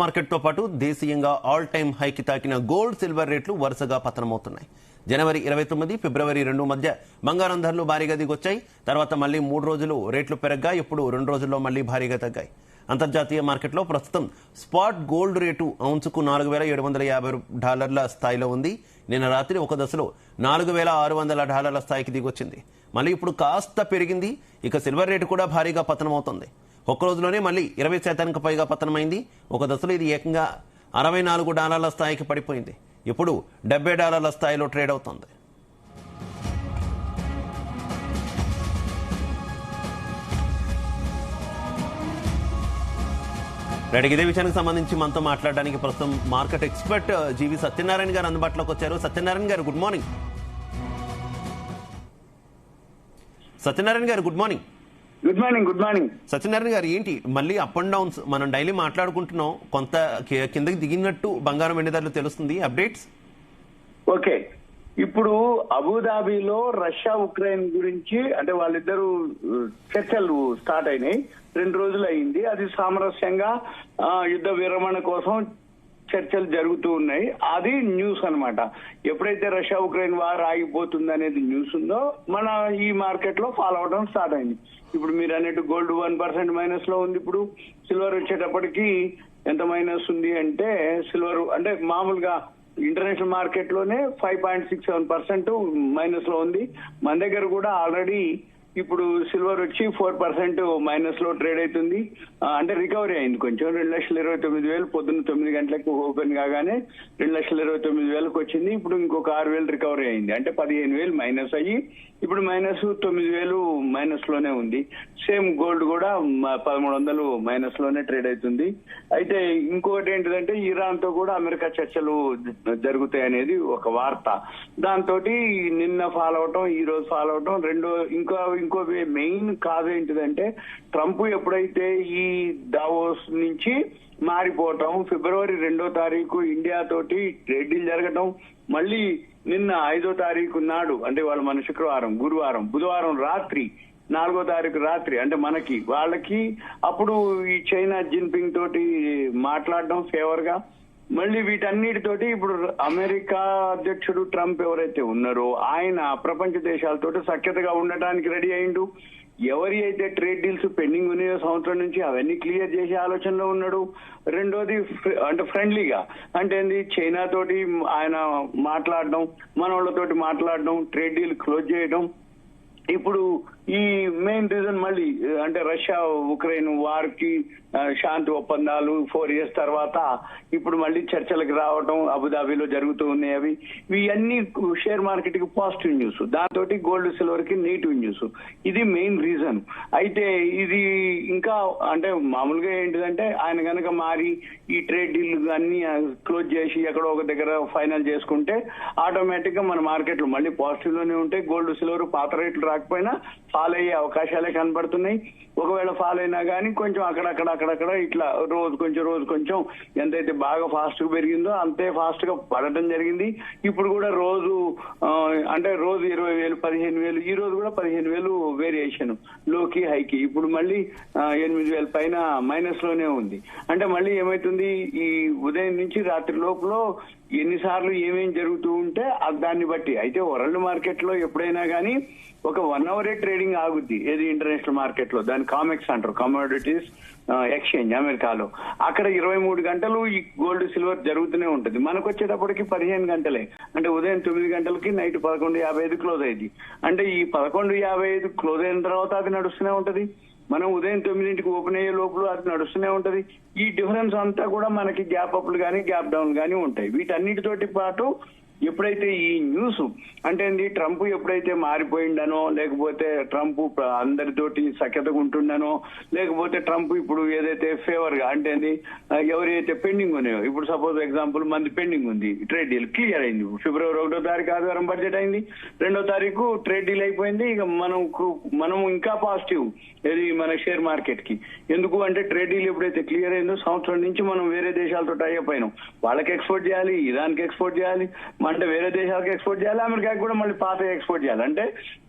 Market తో పాటు దేశీయంగా ఆల్ టైమ్ హైకి తాకిన గోల్డ్ సిల్వర్ రేట్లు వరుసగా పతనమవుతున్నాయి. జనవరి 29 ఫిబ్రవరి 2 మధ్య బంగారం ధరలు భారీగా దిగొచ్చాయి. తర్వాత మళ్లీ 3 రోజులు రేట్లు పెరగ్గా ఇప్పుడు 2 రోజుల్లో మళ్లీ భారీగా తగ్గాయి. అంతర్జాతీయ మార్కెట్లో ప్రస్తుతం స్పాట్ గోల్డ్ రేటు ఔన్సుకు $4,750 స్థాయిలో ఉంది. నిన్న రాత్రి ఒక దశలో $4,600 స్థాయికి దిగొచ్చింది. మళ్ళీ ఇప్పుడు కాస్త పెరిగింది. ఇక సిల్వర్ రేటు కూడా భారీగా పతనమవుతోంది. ఒక్క రోజులోనే మళ్ళీ 20% పైగా పతనమైంది. ఒక దశలో ఇది ఏకంగా $64 స్థాయికి పడిపోయింది. ఇప్పుడు $70 స్థాయిలో ట్రేడ్ అవుతోంది. ఇదే విషయానికి సంబంధించి మనతో మాట్లాడడానికి ప్రస్తుతం మార్కెట్ ఎక్స్పర్ట్ జీవి సత్యనారాయణ గారు అందుబాటులోకి వచ్చారు. Satyanarayana garu good morning. Satyanarayana garu good morning. Good morning. Good morning Satyanarayana garu, ఏంటి మళ్ళీ అప్ అండ్ డౌన్స్ మనం డైలీ మాట్లాడుకుంటున్నాం, కొంత కిందకి దిగినట్టు బంగారం వెండి ధరలు తెలుస్తుంది, అప్డేట్స్? ఓకే, ఇప్పుడు అబుదాబిలో రష్యా ఉక్రెయిన్ గురించి అంటే వాళ్ళిద్దరూ చర్చలు స్టార్ట్ అయినాయి. 2 రోజులు అయింది. అది సామరస్యంగా యుద్ధ విరమణ కోసం చర్చలు జరుగుతూ ఉన్నాయి. అది న్యూస్ అన్నమాట. ఎప్పుడైతే రష్యా ఉక్రెయిన్ వార్ ఆగిపోతుంది అనేది న్యూస్ ఉందో మన ఈ మార్కెట్ లో ఫాలో అవడం స్టార్ట్ అయింది. ఇప్పుడు మీరు అన్నట్టు గోల్డ్ 1% మైనస్ లో ఉంది. ఇప్పుడు సిల్వర్ వచ్చేటప్పటికి ఎంత మైనస్ ఉంది అంటే, సిల్వర్ అంటే మామూలుగా ఇంటర్నేషనల్ మార్కెట్ లోనే 5.67% మైనస్ లో ఉంది. మన దగ్గర కూడా ఆల్రెడీ ఇప్పుడు సిల్వర్ వచ్చి 4% మైనస్ లో ట్రేడ్ అవుతుంది. అంటే రికవరీ అయింది కొంచెం. 2,29,000 పొద్దున్న 9 గంటలకు ఓపెన్ కాగానే 2,29,000 వచ్చింది. ఇప్పుడు ఇంకొక 6,000 రికవరీ అయింది. అంటే 15,000 మైనస్ అయ్యి ఇప్పుడు మైనస్ 9,000 మైనస్ లోనే ఉంది. సేమ్ గోల్డ్ కూడా 1,300 మైనస్ లోనే ట్రేడ్ అవుతుంది. అయితే ఇంకోటి ఏంటిదంటే, ఇరాన్ తో కూడా అమెరికా చర్చలు జరుగుతాయి అనేది ఒక వార్త. దాంతో నిన్న ఫాలో అవటం, ఈ రోజు ఫాలో అవటం. ఇంకో మెయిన్ కాజ్ ఏంటిదంటే, ట్రంప్ ఎప్పుడైతే ఈ దావోస్ నుంచి మారిపోవటం, ఫిబ్రవరి 2వ తారీఖు ఇండియా తోటి ట్రేడ్ డీల్ జరగటం, మళ్ళీ నిన్న 5వ తారీఖు నాడు అంటే మన శుక్రవారం, గురువారం, బుధవారం రాత్రి 4వ తారీఖు రాత్రి అంటే వాళ్ళకి అప్పుడు ఈ చైనా జిన్పింగ్ తోటి మాట్లాడడం ఫేవర్ గా. మళ్ళీ వీటన్నిటితోటి ఇప్పుడు అమెరికా అధ్యక్షుడు ట్రంప్ ఎవరైతే ఉన్నారో ఆయన ప్రపంచ దేశాలతోటి సఖ్యతగా ఉండటానికి రెడీ అయిండు. ఎవరి అయితే ట్రేడ్ డీల్స్ పెండింగ్ ఉన్నాయో సంవత్సరం నుంచి అవన్నీ క్లియర్ చేసే ఆలోచనలో ఉన్నాడు. రెండోది అంటే ఫ్రెండ్లీగా అంటే ఏంది, చైనా తోటి ఆయన మాట్లాడడం, మన వాళ్ళతోటి మాట్లాడడం, ట్రేడ్ డీల్ క్లోజ్ చేయడం. ఇప్పుడు ఈ మెయిన్ రీజన్ మళ్ళీ అంటే రష్యా ఉక్రెయిన్ వార్ కి శాంతి ఒప్పందాలు 4 years తర్వాత ఇప్పుడు మళ్ళీ చర్చలకు రావడం అబుదాబిలో జరుగుతూ ఉన్నాయి. ఇవన్నీ షేర్ మార్కెట్ కి పాజిటివ్ న్యూస్, దాంతో గోల్డ్ సిల్వర్ కి నెగిటివ్ న్యూస్. ఇది మెయిన్ రీజన్. అయితే ఇది ఇంకా అంటే మామూలుగా ఏంటిదంటే, ఆయన కనుక మారి ఈ ట్రేడ్ డీల్ అన్ని క్లోజ్ చేసి ఎక్కడో ఒక దగ్గర ఫైనల్ చేసుకుంటే ఆటోమేటిక్ గా మన మార్కెట్లు మళ్ళీ పాజిటివ్ లోనే ఉంటాయి. గోల్డ్ సిల్వర్ పాత రేట్లు రాకపోయినా ఫాల్ అయ్యే అవకాశాలే కనబడుతున్నాయి. ఒకవేళ ఫాల్ అయినా కానీ కొంచెం అక్కడక్కడ ఇట్లా రోజు కొంచెం ఎంతైతే బాగా ఫాస్ట్ గా పెరిగిందో అంతే ఫాస్ట్ గా పడటం జరిగింది. ఇప్పుడు కూడా రోజు అంటే రోజు 20,000 15,000, ఈ రోజు కూడా 15,000 వేరియేషన్ లోకి హైకి. ఇప్పుడు మళ్ళీ 8,000 పైన మైనస్ లోనే ఉంది. అంటే మళ్ళీ ఏమైతుంది, ఈ ఉదయం నుంచి రాత్రి లోపల ఎన్నిసార్లు ఏమేం జరుగుతూ ఉంటే దాన్ని బట్టి. అయితే వరల్డ్ మార్కెట్ లో ఎప్పుడైనా కానీ ఒక 1 hour ట్రేడింగ్ ఆగుద్ది. ఏది ఇంటర్నేషనల్ మార్కెట్ లో, దాని కామెక్స్ అంటారు, కమోడిటీస్ ఎక్స్చేంజ్ అమెరికాలో. అక్కడ 23 గంటలు ఈ గోల్డ్ సిల్వర్ జరుగుతూనే ఉంటుంది. మనకు వచ్చేటప్పటికి 15 గంటలే. అంటే ఉదయం 9 గంటలకి నైట్ 11:55 క్లోజ్ అయింది. అంటే ఈ 11:55 క్లోజ్ అయిన తర్వాత అది నడుస్తూనే ఉంటది. మనం ఉదయం 9ంటికి ఓపెన్ అయ్యే లోపల అది నడుస్తూనే ఉంటది. ఈ డిఫరెన్స్ అంతా కూడా మనకి గ్యాప్ అప్లు కానీ గ్యాప్ డౌన్ కానీ ఉంటాయి. వీటన్నిటితోటి పాటు ఎప్పుడైతే ఈ న్యూస్ అంటే ట్రంప్ ఎప్పుడైతే మారిపోయిండనో, లేకపోతే ట్రంప్ అందరితోటి సఖ్యతగా ఉంటుండనో, లేకపోతే ట్రంప్ ఇప్పుడు ఏదైతే ఫేవర్ గా అంటే ఎవరైతే పెండింగ్ ఉన్నాయో, ఇప్పుడు సపోజ్ ఎగ్జాంపుల్ మంది పెండింగ్ ఉంది, ట్రేడ్ డీల్ క్లియర్ అయింది. ఫిబ్రవరి 1వ తారీఖు ఆదివారం బడ్జెట్ అయింది, 2వ తారీఖు ట్రేడ్ డీల్ అయిపోయింది. ఇక మనం ఇంకా పాజిటివ్ ఏది మన షేర్ మార్కెట్ కి. ఎందుకు అంటే ట్రేడ్ డీల్ ఎప్పుడైతే క్లియర్ అయిందో సంవత్సరం నుంచి మనం వేరే దేశాలతో టైఅప్ అయినాం. వాళ్ళకి ఎక్స్పోర్ట్ చేయాలి, ఇరాన్కి ఎక్స్పోర్ట్ చేయాలి, అంటే వేరే దేశాలకు ఎక్స్పోర్ట్ చేయాలి, అమెరికాకి కూడా మళ్ళీ పాత ఎక్స్పోర్ట్ చేయాలి. అంటే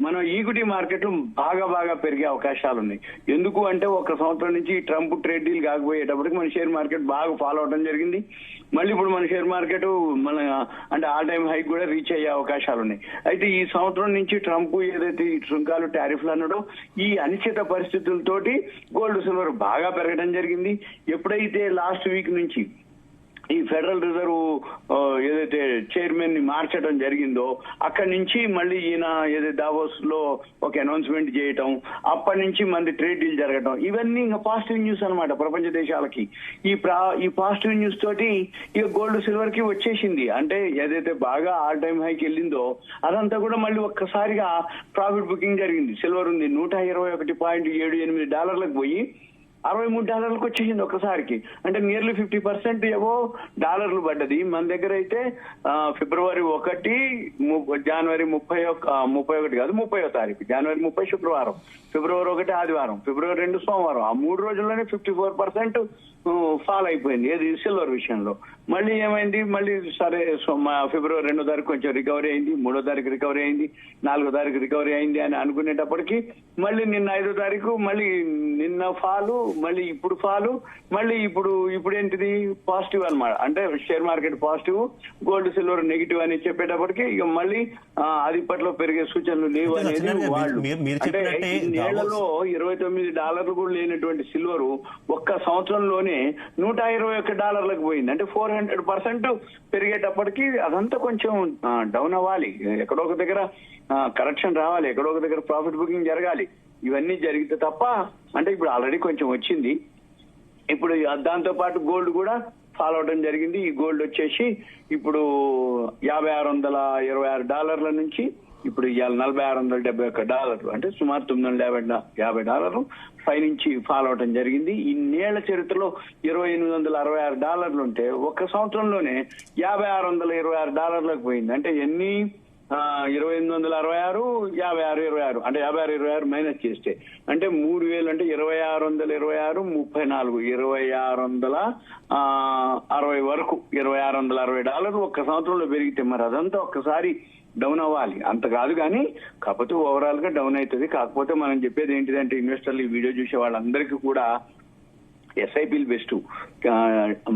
మనం ఈక్విటీ మార్కెట్లు బాగా పెరిగే అవకాశాలు ఉన్నాయి. ఎందుకు అంటే ఒక సంవత్సరం నుంచి ట్రంప్ ట్రేడ్ డీల్ కాకపోయేటప్పటికి మన షేర్ మార్కెట్ బాగా ఫాలో అవడం జరిగింది. మళ్ళీ ఇప్పుడు మన షేర్ మార్కెట్ మన అంటే ఆల్ టైమ్ హైక్ కూడా రీచ్ అయ్యే అవకాశాలు ఉన్నాయి. అయితే ఈ సంవత్సరం నుంచి ట్రంప్ ఏదైతే ఈ సుంకాలు టారిఫ్లు అన్నాడో ఈ అనిశ్చిత పరిస్థితులతోటి గోల్డ్ సిల్వర్ బాగా పెరగడం జరిగింది. ఎప్పుడైతే లాస్ట్ వీక్ నుంచి ఈ ఫెడరల్ రిజర్వ్ ఏదైతే చైర్మన్ ని మార్చడం జరిగిందో అక్కడి నుంచి మళ్ళీ ఈయన ఏదైతే దావోస్ లో ఒక అనౌన్స్మెంట్ చేయటం, అప్పటి నుంచి మళ్ళీ ట్రేడ్ డీల్ జరగటం, ఇవన్నీ ఇంకా పాజిటివ్ న్యూస్ అన్నమాట ప్రపంచ దేశాలకి. ఈ పాజిటివ్ న్యూస్ తోటి ఇక గోల్డ్ సిల్వర్ కి వచ్చేసింది. అంటే ఏదైతే బాగా ఆల్ టైమ్ హైకి వెళ్ళిందో అదంతా కూడా మళ్ళీ ఒక్కసారిగా ప్రాఫిట్ బుకింగ్ జరిగింది. సిల్వర్ ఉంది $121.78 పోయి $63 వచ్చేసింది ఒక్కసారికి. అంటే నియర్లీ 50% ఏవో డాలర్లు పడ్డది. మన దగ్గర అయితే ఫిబ్రవరి 1, జనవరి 31 కాదు 30వ తారీఖు, జనవరి 30 శుక్రవారం, ఫిబ్రవరి 1 ఆదివారం, ఫిబ్రవరి 2 సోమవారం, ఆ 3 రోజుల్లోనే 54% ఫాల్ అయిపోయింది ఏది సిల్వర్ విషయంలో. మళ్ళీ ఏమైంది, మళ్ళీ సరే ఫిబ్రవరి 2వ తారీఖు కొంచెం రికవరీ అయింది, 3వ తారీఖు రికవరీ అయింది, 4వ తారీఖు రికవరీ అయింది అని అనుకునేటప్పటికి మళ్ళీ నిన్న 5వ తారీఖు మళ్ళీ నిన్న ఫాలు, మళ్ళీ ఇప్పుడు ఫాలు, మళ్ళీ ఇప్పుడు ఏంటిది పాజిటివ్ అన్నమాట. అంటే share market positive, gold silver negative అని చెప్పేటప్పటికి ఇక మళ్ళీ అది ఇప్పట్లో పెరిగే సూచనలు లేవు అనేది వాళ్ళు. అంటే నెలలో $29 కూడా లేనటువంటి సిల్వర్ ఒక్క సంవత్సరంలోనే $121 పోయింది. అంటే 400% పెరిగేటప్పటికి అదంతా కొంచెం డౌన్ అవ్వాలి, ఎక్కడో ఒక దగ్గర కరెక్షన్ రావాలి, ఎక్కడో ఒక దగ్గర ప్రాఫిట్ బుకింగ్ జరగాలి. ఇవన్నీ జరిగితే తప్ప, అంటే ఇప్పుడు ఆల్రెడీ కొంచెం వచ్చింది, ఇప్పుడు దాంతో పాటు గోల్డ్ కూడా ఫాలో అవడం జరిగింది. ఈ గోల్డ్ వచ్చేసి ఇప్పుడు $5,626 నుంచి ఇప్పుడు ఇవాళ $4,671, అంటే సుమారు $950 పైనుంచి ఫాలో అవడం జరిగింది. ఈ నేళ్ల చరిత్రలో $2,866 ఉంటే ఒక్క సంవత్సరంలోనే $5,626 పోయింది. అంటే ఎన్ని 2,866, 56, అంటే 56 మైనస్ చేస్తే అంటే 3,000, అంటే 2,626, 34, $2,660 వరకు $2,660 ఒక్క సంవత్సరంలో పెరిగితే మరి అదంతా ఒక్కసారి డౌన్ అవ్వాలి. అంత కాదు కానీ కాకపోతే ఓవరాల్ గా డౌన్ అవుతుంది. కాకపోతే మనం చెప్పేది ఏంటిదంటే ఇన్వెస్టర్లు ఈ వీడియో చూసే వాళ్ళందరికీ కూడా ఎస్ఐపీలు బెస్ట్,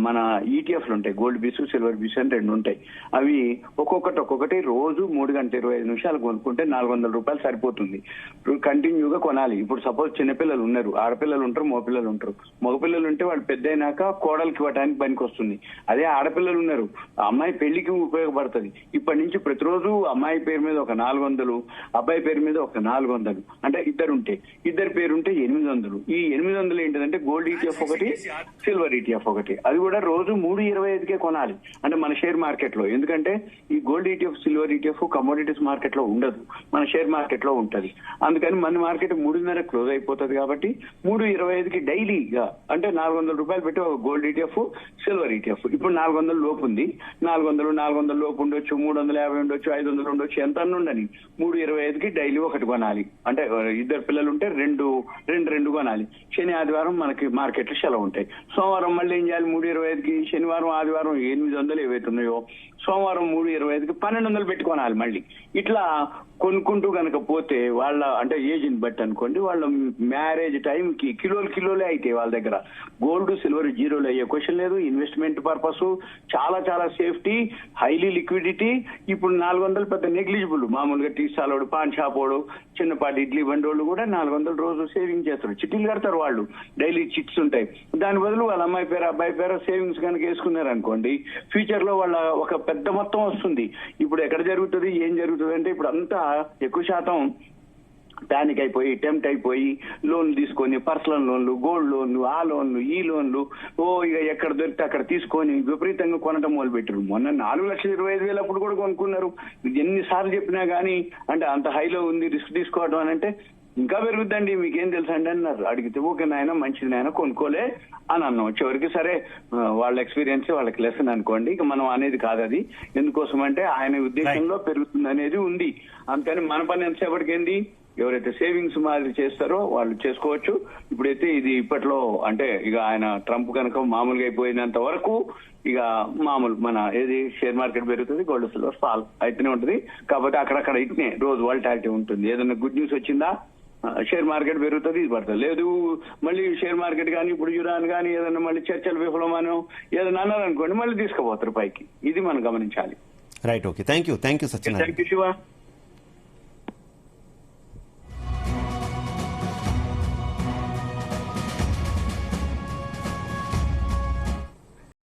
మన ఈటీఎఫ్లు ఉంటాయి, గోల్డ్ బీస్, సిల్వర్ బీస్ అని 2 ఉంటాయి. అవి ఒక్కొక్కటి రోజు 3 గంటల 25 నిమిషాలు కొనుక్కుంటే $400 సరిపోతుంది. కంటిన్యూగా కొనాలి. ఇప్పుడు సపోజ్ చిన్నపిల్లలు ఉన్నారు, ఆడపిల్లలు ఉంటారు, మగపిల్లలు ఉంటారు. మగపిల్లలు ఉంటే వాళ్ళు పెద్ద అయినాక కోడలికి ఇవ్వడానికి పనికి వస్తుంది. అదే ఆడపిల్లలు ఉన్నారు, అమ్మాయి పెళ్లికి ఉపయోగపడుతుంది. ఇప్పటి నుంచి ప్రతిరోజు అమ్మాయి పేరు మీద ఒక 400, అబ్బాయి పేరు మీద ఒక 400, అంటే ఇద్దరు పేరుంటే 800. ఈ 800 ఏంటంటే గోల్డ్ ఈటీఎఫ్ ఒకటి, సిల్వర్ ఈటీఎఫ్ ఒకటి. అది కూడా రోజు 3.25కే కొనాలి, అంటే మన షేర్ మార్కెట్ లో. ఎందుకంటే ఈ gold ETF, silver ETF commodities market లో ఉండదు, మన షేర్ మార్కెట్ లో ఉంటది. అందుకని మన మార్కెట్ 3:30 క్లోజ్ అయిపోతుంది. కాబట్టి 3.25కి డైలీగా అంటే $400 పెట్టి ఒక గోల్డ్ ఈటీఎఫ్, సిల్వర్ ఈటీఎఫ్. ఇప్పుడు 400 లోపు ఉంది, 400 లోపు ఉండొచ్చు, 350 ఉండొచ్చు, 500 ఉండొచ్చు, ఎంత ఉండని 3.25కి డైలీ ఒకటి కొనాలి. అంటే ఇద్దరు పిల్లలు ఉంటే రెండు కొనాలి. శని ఆదివారం మనకి మార్కెట్లు సెలవు ఉంటాయి. సోమవారం మళ్ళీ ఏం చేయాలి, 3.25కి. శనివారం ఆదివారం 800 ఏవైతున్నాయో సోమవారం 3.25కి 1200 పెట్టుకోనాలి మళ్ళీ. ఇట్లా కొనుక్కుంటూ కనుక పోతే వాళ్ళ అంటే ఏజ్ ని బట్టి అనుకోండి, వాళ్ళ మ్యారేజ్ టైం కి కిలోలే అయితే వాళ్ళ దగ్గర గోల్డ్ సిల్వర్ జీరోలు అయ్యే క్వశ్చన్ లేదు. ఇన్వెస్ట్మెంట్ పర్పస్ చాలా సేఫ్టీ, హైలీ లిక్విడిటీ. ఇప్పుడు 400 పెద్ద నెగ్లిజిబుల్. మామూలుగా టీ స్టాల్, పాన్ షాప్ వాడు, చిన్నపాటి ఇడ్లీ బండి వాళ్ళు కూడా 400 రోజు సేవింగ్ చేస్తారు. చిట్టీలు కడతారు వాళ్ళు, డైలీ చిట్స్ ఉంటాయి. దాని బదులు వాళ్ళ అమ్మాయి పేరు, అబ్బాయి పేరు సేవింగ్స్ కనుక వేసుకున్నారు అనుకోండి, ఫ్యూచర్ లో వాళ్ళ ఒక పెద్ద మొత్తం వస్తుంది. ఇప్పుడు ఎక్కడ జరుగుతుంది, ఏం జరుగుతుంది అంటే ఇప్పుడు అంతా ఎక్కువ శాతం ప్యానిక్ అయిపోయి, టెంప్ట్ అయిపోయి లోన్లు తీసుకొని, పర్సనల్ లోన్లు, గోల్డ్ లోన్లు, ఆ లోన్లు, ఈ లోన్లు, ఇక ఎక్కడ దొరికితే అక్కడ తీసుకొని విపరీతంగా కొనటం మొదలు పెట్టారు. మొన్న 4,25,000 అప్పుడు కూడా కొనుక్కున్నారు. ఎన్నిసార్లు చెప్పినా గానీ అంటే అంత హైలో ఉంది, రిస్క్ తీసుకోవడం అని అంటే ఇంకా పెరుగుద్దండి, మీకేం తెలుసా అండి అన్నారు. అడిగితే ఓకే నాయన, మంచిది నాయన, కొనుక్కోలే అని అన్నాం. చివరికి సరే వాళ్ళ ఎక్స్పీరియన్స్ వాళ్ళకి లెసన్ అనుకోండి, ఇక మనం అనేది కాదు అది. ఎందుకోసం అంటే ఆయన ఉద్దేశంలో పెరుగుతుంది అనేది ఉంది. అందుకని మన పని ఎంతసేపటికి ఏంది, ఎవరైతే సేవింగ్స్ మాదిరి చేస్తారో వాళ్ళు చేసుకోవచ్చు. ఇప్పుడైతే ఇది ఇప్పట్లో అంటే ఇక ఆయన ట్రంప్ కనుక మామూలుగా అయిపోయినంత వరకు ఇక మామూలు మన ఏది షేర్ మార్కెట్ పెరుగుతుంది, గోల్డ్ సిల్వర్ ఫాల్ అయితేనే ఉంటుంది. కాబట్టి అక్కడక్కడ ఇట్నే రోజు వాలటాలిటీ ఉంటుంది. ఏదైనా గుడ్ న్యూస్ వచ్చిందా షేర్ మార్కెట్ పెరుగుతుంది, ఇది పడుతుంది. లేదు మళ్ళీ షేర్ మార్కెట్ కానీ ఇప్పుడు యురాన్ కానీ ఏదైనా మళ్ళీ చర్చలు విఫలమానో ఏదైనా అన్నారనుకోండి మళ్ళీ తీసుకుపోతారు పైకి. ఇది మనం గమనించాలి. Right, okay, thank you Satyanarayana. Thank you Shiva.